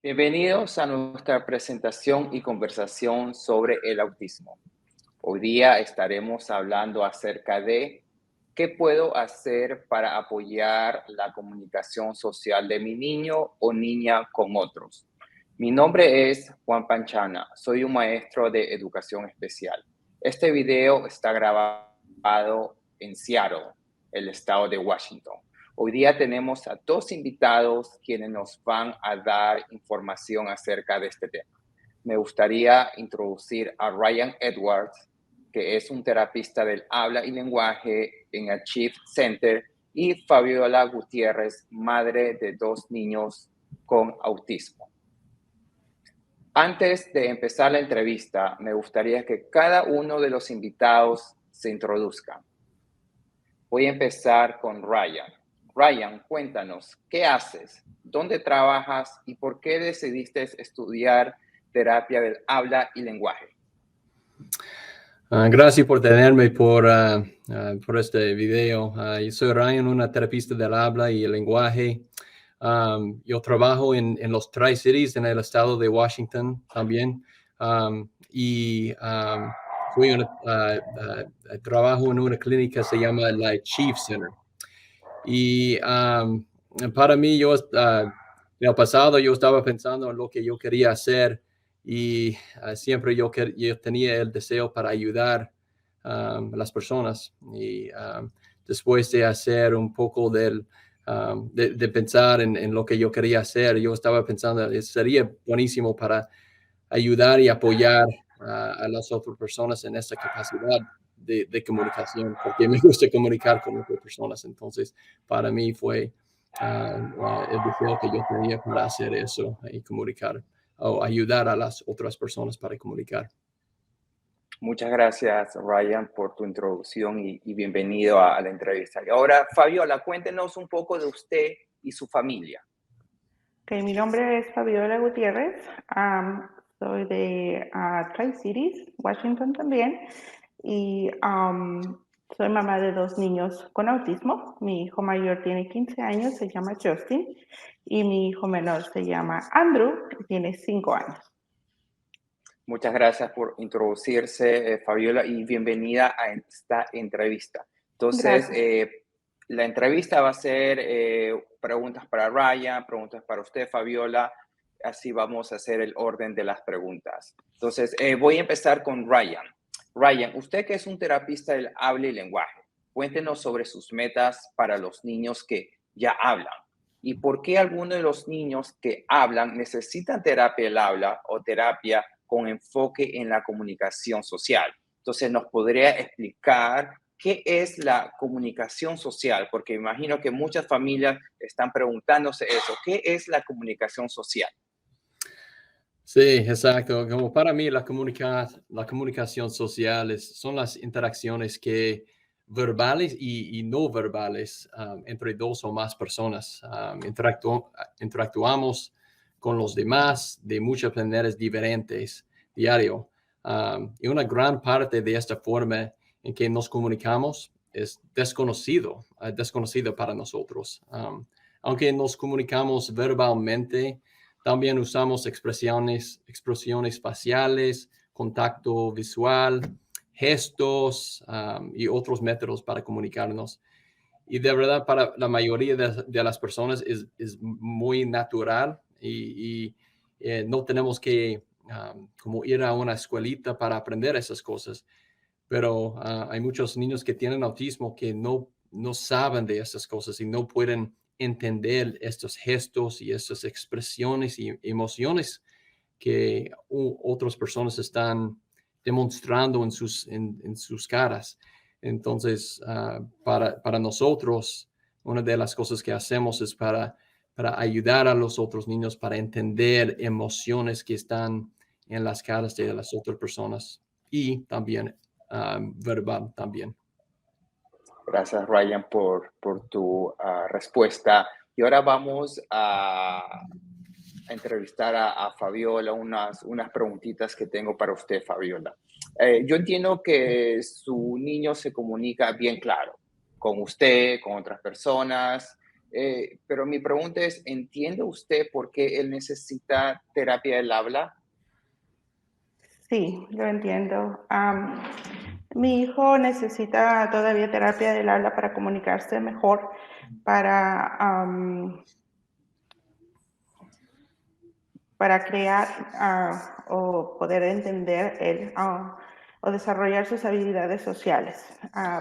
Bienvenidos a nuestra presentación y conversación sobre el autismo. Hoy día estaremos hablando acerca de qué puedo hacer para apoyar la comunicación social de mi niño o niña con otros. Mi nombre es Juan Panchana, soy un maestro de educación especial. Este video está grabado en Seattle, el estado de Washington. Hoy día tenemos a dos invitados quienes nos van a dar información acerca de este tema. Me gustaría introducir a Ryan Edwards, que es un terapista del habla y lenguaje en el Chief Center, y Fabiola Gutiérrez, madre de dos niños con autismo. Antes de empezar la entrevista, me gustaría que cada uno de los invitados se introduzca. Voy a empezar con Ryan. Ryan, cuéntanos, ¿qué haces? ¿Dónde trabajas? ¿Y por qué decidiste estudiar terapia del habla y lenguaje? Gracias por tenerme por este video. Yo soy Ryan, una terapista del habla y el lenguaje. Yo trabajo en los Tri-Cities, en el estado de Washington también. Trabajo en una clínica que se llama la Chief Center. Y para mí, en el pasado yo estaba pensando en lo que yo quería hacer y siempre yo tenía el deseo para ayudar a las personas. Y después de hacer un poco de pensar en lo que yo quería hacer, yo estaba pensando, sería buenísimo para ayudar y apoyar a las otras personas en esta capacidad de comunicación, porque me gusta comunicar con otras personas. Entonces, para mí fue el deseo que yo tenía para hacer eso y comunicar o ayudar a las otras personas para comunicar. Muchas gracias, Ryan, por tu introducción y bienvenido a la entrevista. Y ahora, Fabiola, cuéntenos un poco de usted y su familia. Mi nombre es Fabiola Gutiérrez. Soy de Tri-Cities, Washington también. Y soy mamá de dos niños con autismo. Mi hijo mayor tiene 15 años, se llama Justin. Y mi hijo menor se llama Andrew, que tiene 5 años. Muchas gracias por introducirse, Fabiola, y bienvenida a esta entrevista. Entonces, la entrevista va a ser preguntas para Ryan, preguntas para usted, Fabiola. Así vamos a hacer el orden de las preguntas. Entonces, voy a empezar con Ryan. Ryan, usted que es un terapista del habla y lenguaje, cuéntenos sobre sus metas para los niños que ya hablan. ¿Y por qué algunos de los niños que hablan necesitan terapia del habla o terapia con enfoque en la comunicación social? Entonces, ¿nos podría explicar qué es la comunicación social? Porque imagino que muchas familias están preguntándose eso. ¿Qué es la comunicación social? Sí, exacto. Como para mí la comunicación social son las interacciones verbales y no verbales entre dos o más personas. Interactuamos con los demás de muchas maneras diferentes diario. Y una gran parte de esta forma en que nos comunicamos es desconocido para nosotros. Aunque nos comunicamos verbalmente, también usamos expresiones faciales, contacto visual, gestos y otros métodos para comunicarnos. Y de verdad, para la mayoría de las personas es muy natural y no tenemos que como ir a una escuelita para aprender esas cosas. Pero hay muchos niños que tienen autismo que no saben de esas cosas y no pueden entender estos gestos y estas expresiones y emociones que otras personas están demostrando en sus caras. Entonces, para nosotros, una de las cosas que hacemos es para ayudar a los otros niños para entender emociones que están en las caras de las otras personas y también verbal también. Gracias, Ryan, por tu respuesta. Y ahora vamos a entrevistar a Fabiola, unas preguntitas que tengo para usted, Fabiola. Yo entiendo que su niño se comunica bien claro con usted, con otras personas, Pero mi pregunta es, ¿entiende usted por qué él necesita terapia del habla? Sí, lo entiendo. Mi hijo necesita todavía terapia del habla para comunicarse mejor, para, para crear o poder entender él o desarrollar sus habilidades sociales.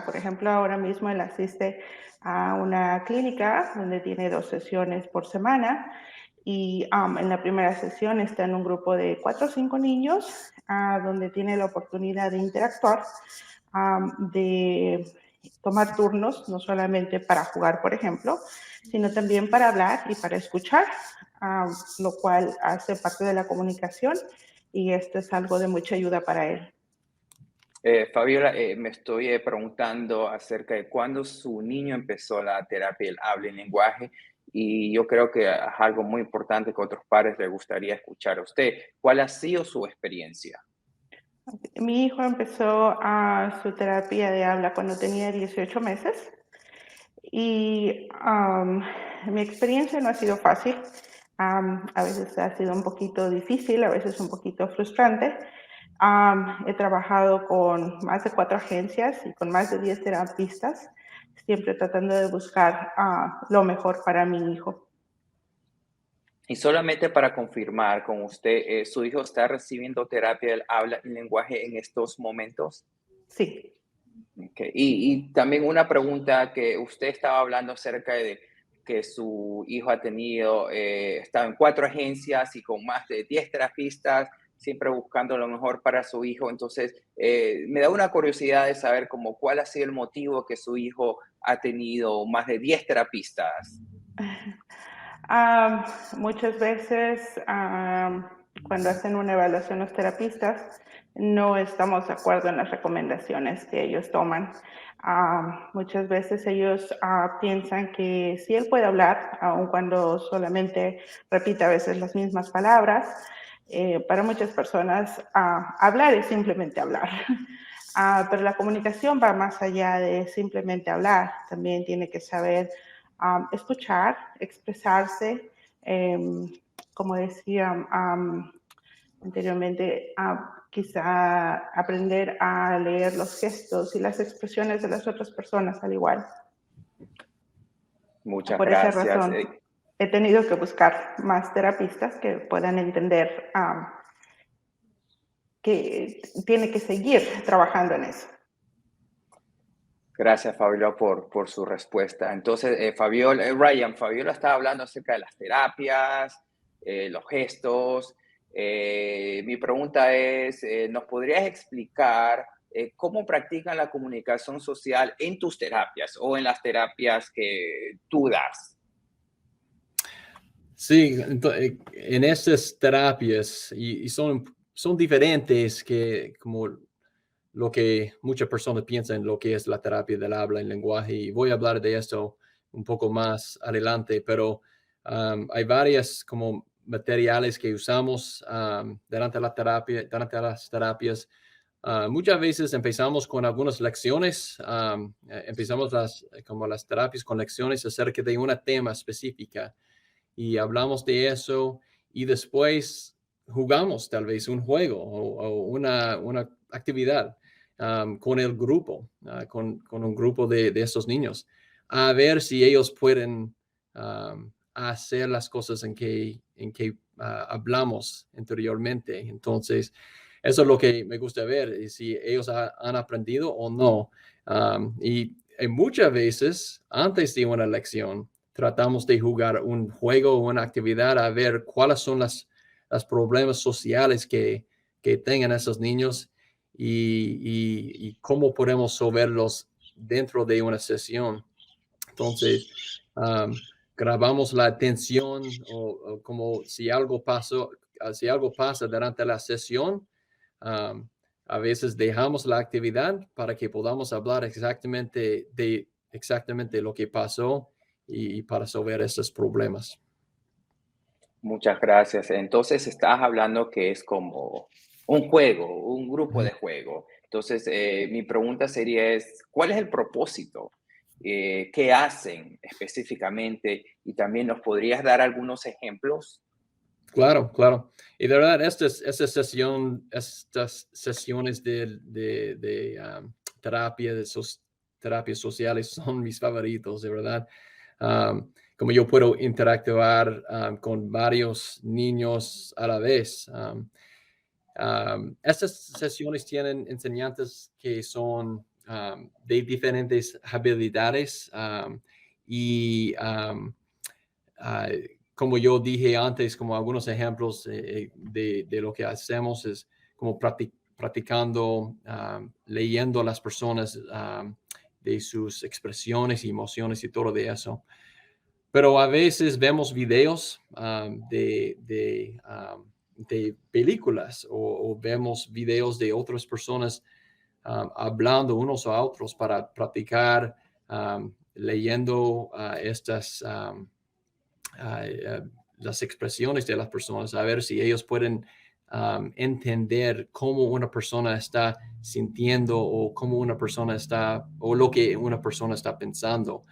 Por ejemplo, ahora mismo él asiste a una clínica donde tiene 2 sesiones por semana y en la primera sesión está en un grupo de 4 o 5 niños donde tiene la oportunidad de interactuar, de tomar turnos, no solamente para jugar, por ejemplo, sino también para hablar y para escuchar, lo cual hace parte de la comunicación y esto es algo de mucha ayuda para él. Fabiola, me estoy preguntando acerca de cuándo su niño empezó la terapia del habla y lenguaje y yo creo que es algo muy importante que a otros padres les gustaría escuchar a usted. ¿Cuál ha sido su experiencia? Mi hijo empezó su terapia de habla cuando tenía 18 meses y mi experiencia no ha sido fácil. A veces ha sido un poquito difícil, a veces un poquito frustrante. He trabajado con más de 4 agencias y con más de 10 terapistas, siempre tratando de buscar lo mejor para mi hijo. Y solamente para confirmar con usted, ¿su hijo está recibiendo terapia del habla y lenguaje en estos momentos? Sí. Okay. Y también una pregunta que usted estaba hablando acerca de que su hijo ha tenido, estado en 4 agencias y con más de 10 terapistas, siempre buscando lo mejor para su hijo. Entonces, me da una curiosidad de saber como cuál ha sido el motivo que su hijo ha tenido más de 10 terapistas. Muchas veces cuando hacen una evaluación los terapistas no estamos de acuerdo en las recomendaciones que ellos toman. Muchas veces ellos piensan que si él puede hablar, aun cuando solamente repite a veces las mismas palabras, para muchas personas hablar es simplemente hablar. Pero la comunicación va más allá de simplemente hablar. También tiene que saber escuchar, expresarse, como decía anteriormente, quizá aprender a leer los gestos y las expresiones de las otras personas al igual. Muchas Por esa gracias. razón, he tenido que buscar más terapistas que puedan entender que tiene que seguir trabajando en eso. Gracias, Fabiola, por su respuesta. Entonces, Fabiola estaba hablando acerca de las terapias, los gestos. Mi pregunta es, ¿nos podrías explicar cómo practican la comunicación social en tus terapias o en las terapias que tú das? Sí, en estas terapias, y son diferentes que como lo que muchas personas piensan lo que es la terapia del habla y lenguaje, y voy a hablar de esto un poco más adelante, pero hay varias como materiales que usamos durante la terapia, durante las terapias. Muchas veces empezamos con algunas lecciones, empezamos como las terapias con lecciones acerca de un tema específica y hablamos de eso y después jugamos tal vez un juego o una actividad con el grupo, con un grupo de estos niños, a ver si ellos pueden hacer las cosas en que hablamos anteriormente. Entonces, eso es lo que me gusta ver, y si ellos han aprendido o no. Y muchas veces, antes de una lección, tratamos de jugar un juego o una actividad a ver cuáles son los problemas sociales que tengan esos niños y cómo podemos resolverlos dentro de una sesión. Entonces, grabamos la atención o como si algo pasó, si algo pasa durante la sesión, um, a veces dejamos la actividad para que podamos hablar exactamente lo que pasó y para resolver esos problemas. Muchas gracias. Entonces, estás hablando que es como un juego, un grupo Ujú. de juego. Entonces, mi pregunta sería ¿cuál es el propósito? qué hacen específicamente y también nos podrías dar algunos ejemplos. Claro, claro. Y de verdad, estas sesiones terapia, terapias sociales son mis favoritos, de verdad. Como yo puedo interactuar con varios niños a la vez. Estas sesiones tienen enseñantes que son de diferentes habilidades y ah, como yo dije antes, como algunos ejemplos de lo que hacemos es como practicando, leyendo a las personas de sus expresiones y emociones y todo de eso. Pero a veces vemos videos de películas o vemos videos de otras personas hablando unos a otros para practicar leyendo las expresiones de las personas, a ver si ellos pueden entender cómo una persona está sintiendo o cómo una persona está o lo que una persona está pensando.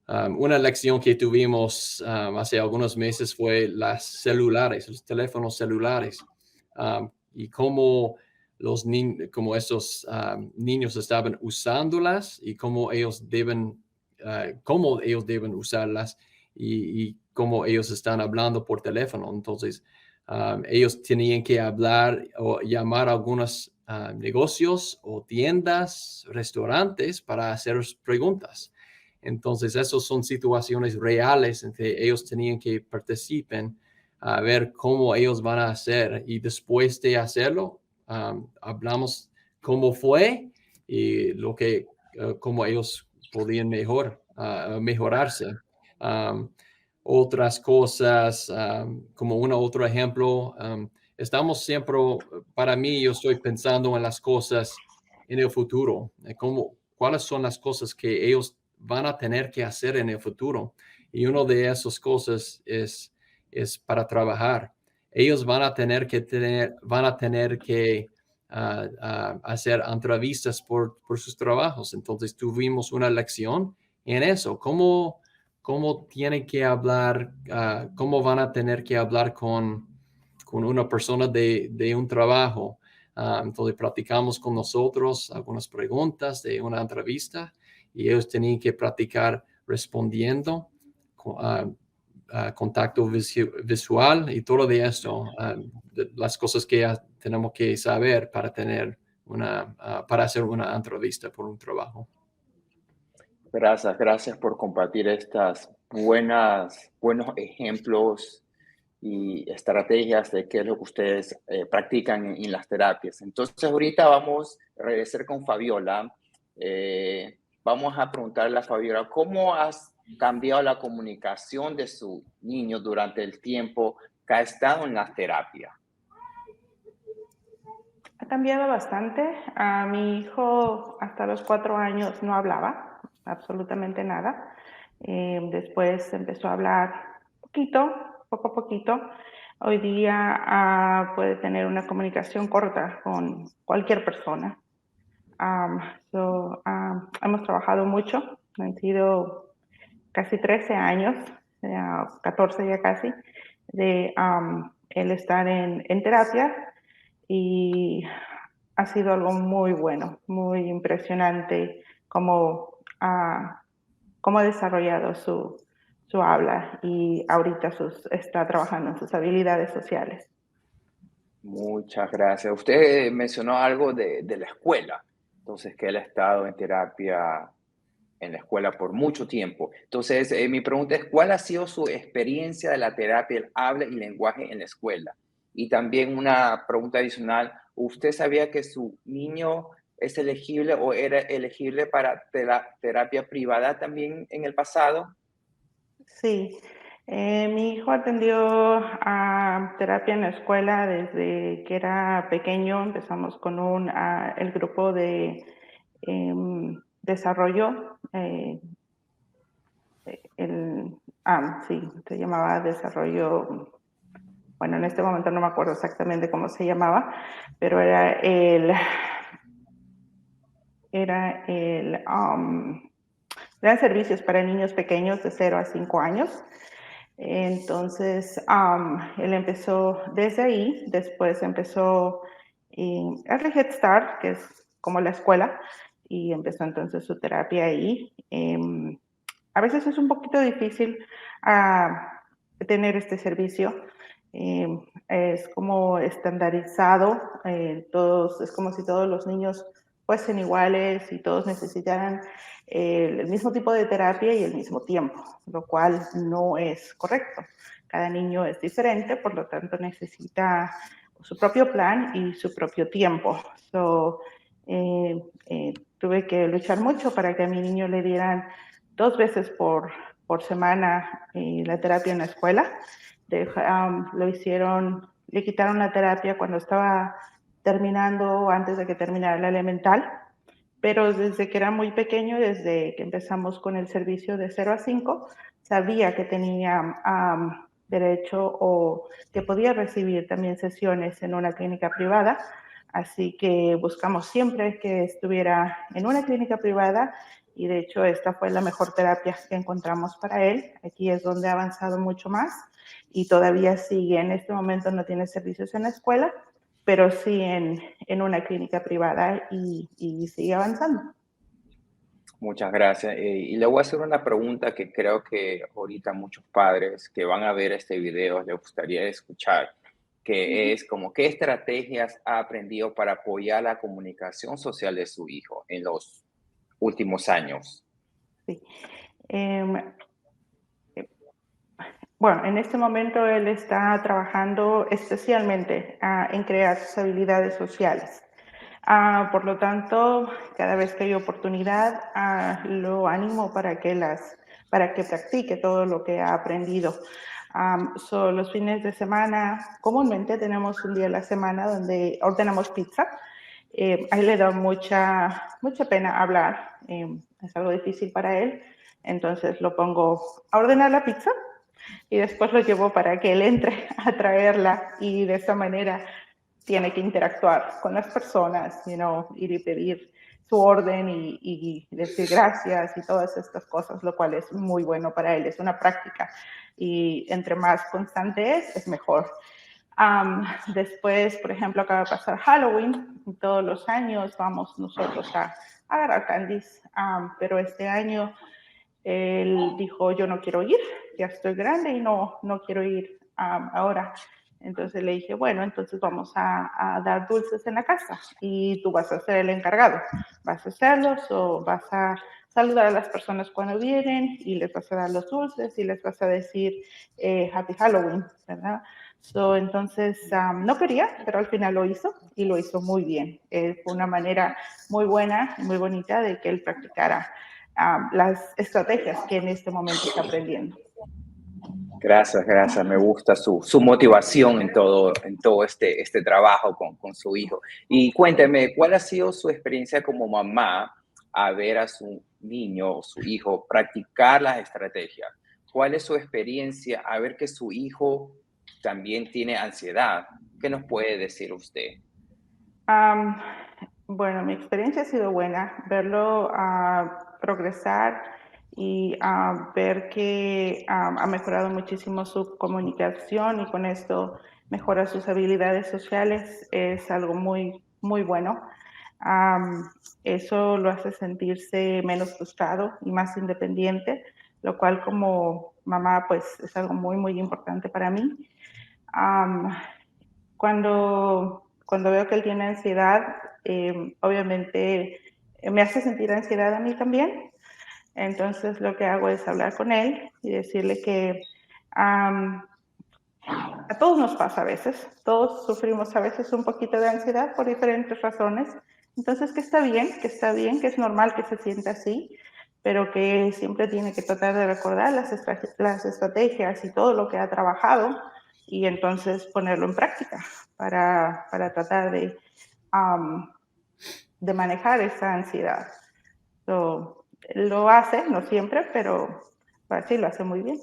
Una lección que tuvimos hace algunos meses fue los teléfonos celulares, y cómo como esos niños estaban usándolas y cómo ellos deben usarlas y cómo ellos están hablando por teléfono. Entonces, ellos tenían que hablar o llamar a algunos negocios o tiendas, restaurantes para hacer preguntas. Entonces, esas son situaciones reales en que ellos tenían que participar a ver cómo ellos van a hacer. Y después de hacerlo, hablamos cómo fue y cómo ellos podían mejorarse. Otras cosas, como otro ejemplo, estamos siempre, para mí, yo estoy pensando en las cosas en el futuro, cuáles son las cosas que ellos van a tener que hacer en el futuro. Y una de esas cosas es para trabajar. Ellos van a tener que hacer entrevistas por sus trabajos. Entonces tuvimos una lección en eso. ¿Cómo tienen que hablar? ¿Cómo van a tener que hablar con una persona de un trabajo? Entonces practicamos con nosotros algunas preguntas de una entrevista y ellos tenían que practicar respondiendo, contacto visual y todo de esto, las cosas que tenemos que saber para para hacer una entrevista por un trabajo. Gracias por compartir estas buenos ejemplos y estrategias de qué es lo que ustedes practican en las terapias. Entonces, ahorita vamos a regresar con Fabiola. Vamos a preguntarle a Fabiola, ¿cómo has cambiado la comunicación de su niño durante el tiempo que ha estado en la terapia? Ha cambiado bastante. A mi hijo hasta los 4 años no hablaba absolutamente nada. Después empezó a hablar poco a poquito. Hoy día puede tener una comunicación corta con cualquier persona. Hemos trabajado mucho. Han sido casi 13 años, 14 ya casi, de él estar en terapia. Y ha sido algo muy bueno, muy impresionante cómo ha desarrollado su habla y ahorita está trabajando en sus habilidades sociales. Muchas gracias. Usted mencionó algo de la escuela, entonces que él ha estado en terapia en la escuela por mucho tiempo. Entonces, mi pregunta es, ¿cuál ha sido su experiencia de la terapia del habla y lenguaje en la escuela? Y también una pregunta adicional, ¿usted sabía que su niño es elegible o era elegible para terapia privada también en el pasado? Sí, mi hijo atendió a terapia en la escuela desde que era pequeño. Empezamos con el grupo de desarrollo. Sí, se llamaba desarrollo. Bueno, en este momento no me acuerdo exactamente cómo se llamaba, pero era eran servicios para niños pequeños de 0 a 5 años. Entonces, él empezó desde ahí, después empezó el Head Start, que es como la escuela, y empezó entonces su terapia ahí. A veces es un poquito difícil tener este servicio. Es como estandarizado, es como si todos los niños fuesen iguales y todos necesitaran el mismo tipo de terapia y el mismo tiempo, lo cual no es correcto. Cada niño es diferente, por lo tanto necesita su propio plan y su propio tiempo. Tuve que luchar mucho para que a mi niño le dieran 2 veces por semana la terapia en la escuela. Le quitaron la terapia cuando estaba terminando, antes de que terminara la elemental, pero desde que era muy pequeño, desde que empezamos con el servicio de 0 a 5, sabía que tenía derecho o que podía recibir también sesiones en una clínica privada, así que buscamos siempre que estuviera en una clínica privada y de hecho esta fue la mejor terapia que encontramos para él. Aquí es donde ha avanzado mucho más y todavía sigue. En este momento no tiene servicios en la escuela, pero sí en una clínica privada y sigue avanzando. Muchas gracias. Y le voy a hacer una pregunta que creo que ahorita muchos padres que van a ver este video les gustaría escuchar, que es como qué estrategias ha aprendido para apoyar la comunicación social de su hijo en los últimos años. Sí. Bueno, en este momento él está trabajando especialmente en crear sus habilidades sociales. Por lo tanto, cada vez que hay oportunidad, lo animo para que practique todo lo que ha aprendido. Los fines de semana, comúnmente tenemos un día a la semana donde ordenamos pizza. A él le da mucha pena hablar, es algo difícil para él, entonces lo pongo a ordenar la pizza y después lo llevo para que él entre a traerla y de esa manera tiene que interactuar con las personas, ir y pedir su orden y decir gracias y todas estas cosas, lo cual es muy bueno para él, es una práctica y entre más constante es mejor. Después, por ejemplo, acaba de pasar Halloween, y todos los años vamos nosotros a agarrar candies, pero este año él dijo, yo no quiero ir, ya estoy grande y no quiero ir ahora. Entonces le dije, bueno, entonces vamos a dar dulces en la casa y tú vas a ser el encargado. Vas a hacerlos o vas a saludar a las personas cuando vienen y les vas a dar los dulces y les vas a decir Happy Halloween, ¿verdad? Entonces, no quería, pero al final lo hizo y lo hizo muy bien. Fue una manera muy buena y muy bonita de que él practicara las estrategias que en este momento está aprendiendo. Gracias, gracias. Me gusta su motivación en todo este trabajo con su hijo. Y cuénteme, ¿cuál ha sido su experiencia como mamá a ver a su niño o su hijo practicar las estrategias? ¿Cuál es su experiencia a ver que su hijo también tiene ansiedad? ¿Qué nos puede decir usted? Bueno, mi experiencia ha sido buena, verlo progresar y ver que ha mejorado muchísimo su comunicación y con esto mejora sus habilidades sociales es algo muy, muy bueno. Eso lo hace sentirse menos frustrado y más independiente, lo cual como mamá pues es algo muy, muy importante para mí. Cuando veo que él tiene ansiedad, obviamente me hace sentir ansiedad a mí también. Entonces lo que hago es hablar con él y decirle que a todos nos pasa a veces, todos sufrimos a veces un poquito de ansiedad por diferentes razones. Entonces que está bien, que es normal que se sienta así, pero que siempre tiene que tratar de recordar las estrategias y todo lo que ha trabajado y entonces ponerlo en práctica para tratar de manejar esa ansiedad. Lo hace, no siempre, pero sí lo hace muy bien.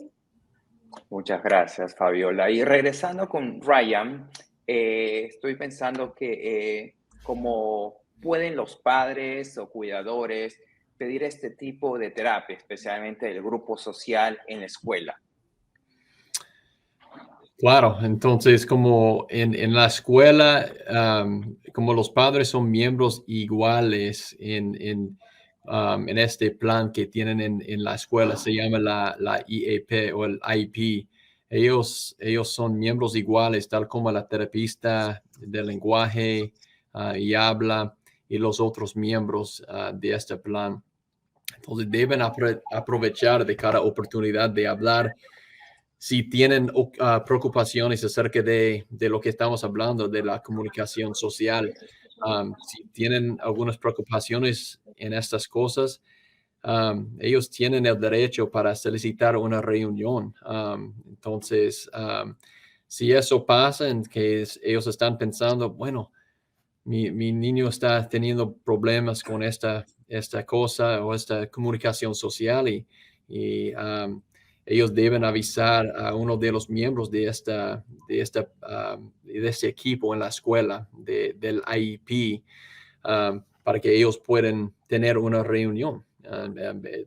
Muchas gracias, Fabiola. Y regresando con Ryan, estoy pensando que cómo pueden los padres o cuidadores pedir este tipo de terapia, especialmente el grupo social en la escuela? Claro, entonces como en la escuela, como los padres son miembros iguales en este plan que tienen en la escuela, se llama la IEP o el IEP. Ellos son miembros iguales, tal como la terapista de lenguaje y habla y los otros miembros de este plan. Entonces deben aprovechar de cada oportunidad de hablar si tienen preocupaciones acerca de lo que estamos hablando, de la comunicación social. Si tienen algunas preocupaciones en estas cosas, ellos tienen el derecho para solicitar una reunión. Entonces, si eso pasa, en que ellos están pensando, bueno, mi niño está teniendo problemas con esta cosa o esta comunicación social y ellos deben avisar a uno de los miembros de este equipo en la escuela del IEP para que ellos puedan tener una reunión.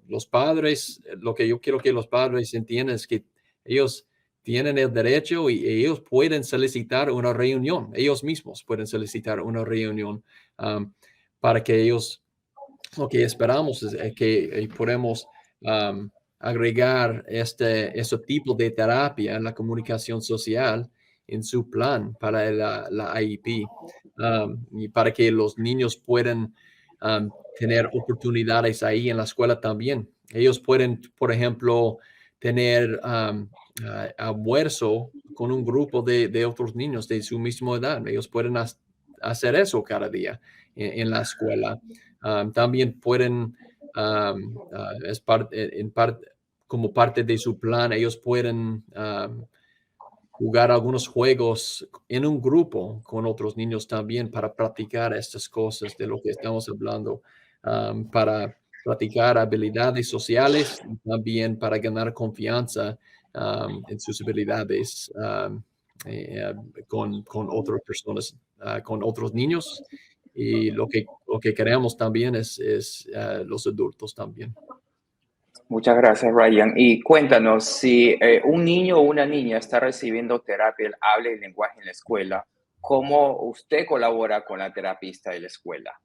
Los padres, lo que yo quiero que los padres entiendan es que ellos tienen el derecho y ellos pueden solicitar una reunión, ellos mismos pueden solicitar una reunión para que ellos, lo que esperamos es que podemos agregar este tipo de terapia en la comunicación social en su plan para la IEP y para que los niños puedan tener oportunidades ahí en la escuela también. Ellos pueden, por ejemplo, tener almuerzo con un grupo de otros niños de su misma edad. Ellos pueden hacer eso cada día en la escuela. También pueden, es como parte de su plan, ellos pueden jugar algunos juegos en un grupo con otros niños también para practicar estas cosas de lo que estamos hablando, para practicar habilidades sociales y también para ganar confianza en sus habilidades con otras personas, con otros niños. Y lo que queremos también es los adultos también. Muchas gracias, Ryan. Y cuéntanos, si un niño o una niña está recibiendo terapia del habla y lenguaje en la escuela, ¿cómo usted colabora con la terapista de la escuela?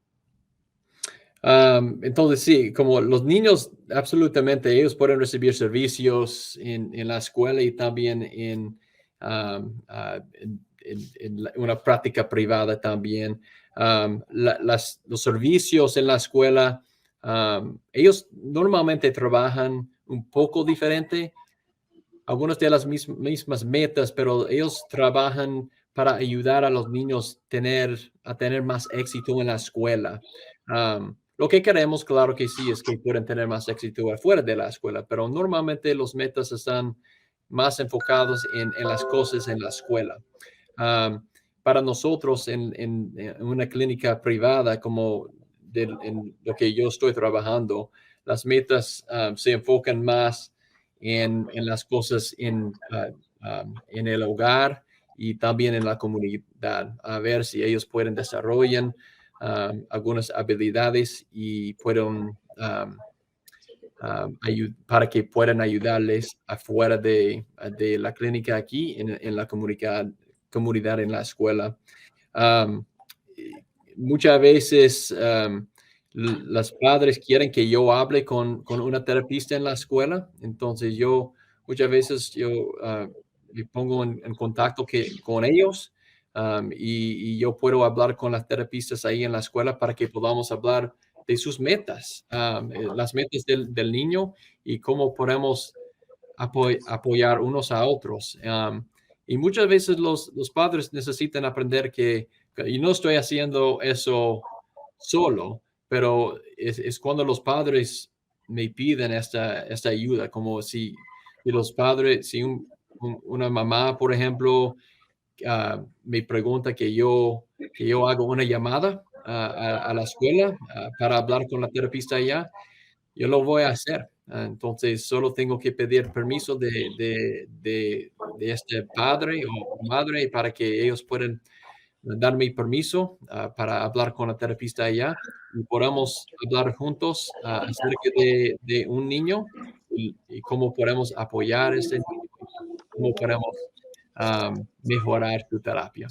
Entonces, sí, como los niños, absolutamente, ellos pueden recibir servicios en la escuela y también en una práctica privada también. Los servicios en la escuela, ellos normalmente trabajan un poco diferente, algunas de las mismas metas, pero ellos trabajan para ayudar a los niños a tener más éxito en la escuela. Lo que queremos, claro que sí, es que puedan tener más éxito afuera de la escuela, pero normalmente los metas están más enfocados en las cosas en la escuela. Para nosotros en una clínica privada como en lo que yo estoy trabajando, las metas se enfocan más en las cosas en el hogar y también en la comunidad, a ver si ellos pueden desarrollar algunas habilidades y pueden para que puedan ayudarles afuera de la clínica aquí en la comunidad en la escuela. Um, Muchas veces los padres quieren que yo hable con una terapista en la escuela, entonces muchas veces yo me pongo en contacto con ellos y yo puedo hablar con las terapistas ahí en la escuela para que podamos hablar de sus metas, las metas del niño y cómo podemos apoyar unos a otros. Y muchas veces los padres necesitan aprender y no estoy haciendo eso solo, pero es cuando los padres me piden esta ayuda, como si los padres, si una mamá, por ejemplo, me pregunta que yo haga una llamada a la escuela para hablar con la terapista allá, yo lo voy a hacer. Entonces, solo tengo que pedir permiso de este padre o madre para que ellos puedan darme permiso para hablar con la terapista allá y podamos hablar juntos acerca de un niño y cómo podemos apoyar a ese niño, cómo podemos mejorar su terapia.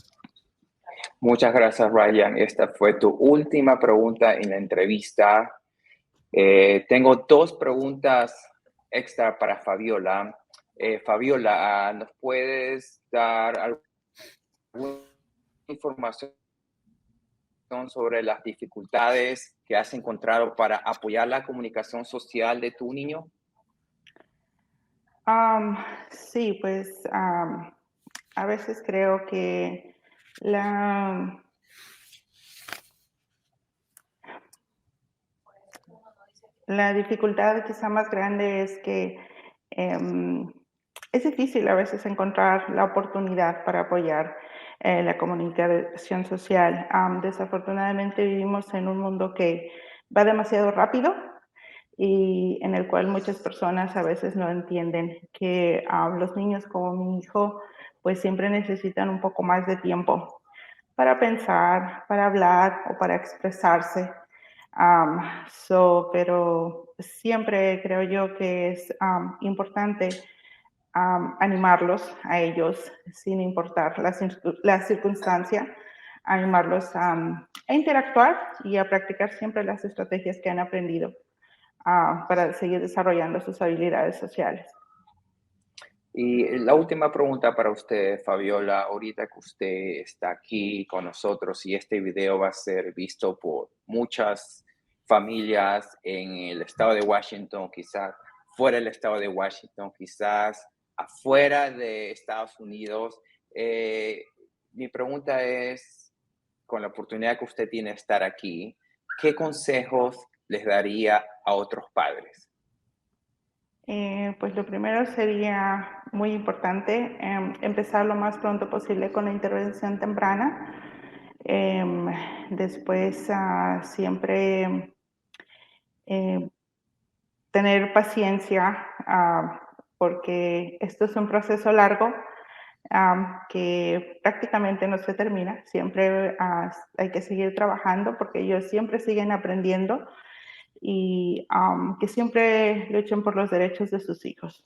Muchas gracias, Ryan. Esta fue tu última pregunta en la entrevista. Tengo dos preguntas extra para Fabiola. Fabiola, ¿nos puedes dar alguna información sobre las dificultades que has encontrado para apoyar la comunicación social de tu niño? Sí, pues a veces creo que la dificultad quizá más grande es que es difícil a veces encontrar la oportunidad para apoyar la comunicación social. Desafortunadamente vivimos en un mundo que va demasiado rápido y en el cual muchas personas a veces no entienden que los niños como mi hijo pues siempre necesitan un poco más de tiempo para pensar, para hablar o para expresarse. Pero siempre creo yo que es importante animarlos a ellos, sin importar la circunstancia, animarlos a interactuar y a practicar siempre las estrategias que han aprendido para seguir desarrollando sus habilidades sociales. Y la última pregunta para usted, Fabiola, ahorita que usted está aquí con nosotros y este video va a ser visto por muchas familias en el estado de Washington, quizás fuera del estado de Washington, quizás afuera de Estados Unidos. Mi pregunta es, con la oportunidad que usted tiene de estar aquí, ¿qué consejos les daría a otros padres? Pues lo primero sería muy importante empezar lo más pronto posible con la intervención temprana. Después siempre tener paciencia porque esto es un proceso largo que prácticamente no se termina. Siempre hay que seguir trabajando porque ellos siempre siguen aprendiendo y que siempre luchen por los derechos de sus hijos.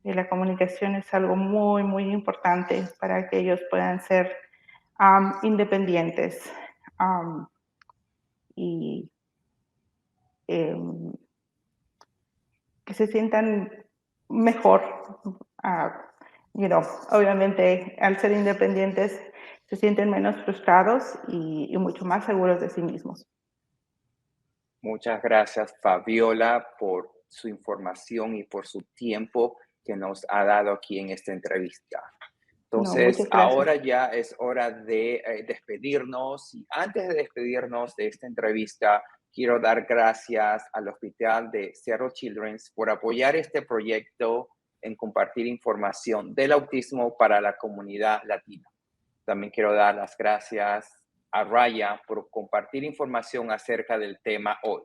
Y la comunicación es algo muy, muy importante para que ellos puedan ser independientes y que se sientan mejor. Obviamente, al ser independientes, se sienten menos frustrados y mucho más seguros de sí mismos. Muchas gracias, Fabiola, por su información y por su tiempo que nos ha dado aquí en esta entrevista. Entonces, muchas gracias. ahora ya es hora de despedirnos. Y antes de despedirnos de esta entrevista, quiero dar gracias al Hospital de Seattle Children's por apoyar este proyecto en compartir información del autismo para la comunidad latina. También quiero dar las gracias a Ryan por compartir información acerca del tema hoy.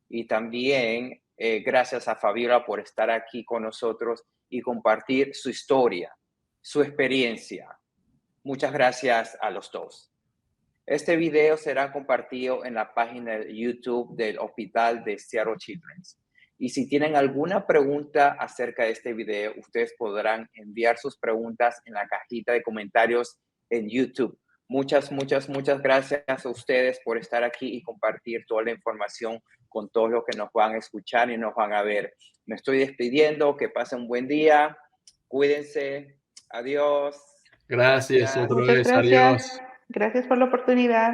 Y también gracias a Fabiola por estar aquí con nosotros y compartir su historia, su experiencia. Muchas gracias a los dos. Este video será compartido en la página de YouTube del Hospital de Seattle Children's. Y si tienen alguna pregunta acerca de este video, ustedes podrán enviar sus preguntas en la cajita de comentarios en YouTube. Muchas gracias a ustedes por estar aquí y compartir toda la información con todos los que nos van a escuchar y nos van a ver. Me estoy despidiendo, que pasen un buen día, cuídense, adiós. Gracias otra Muchas vez, gracias. adiós. Gracias por la oportunidad.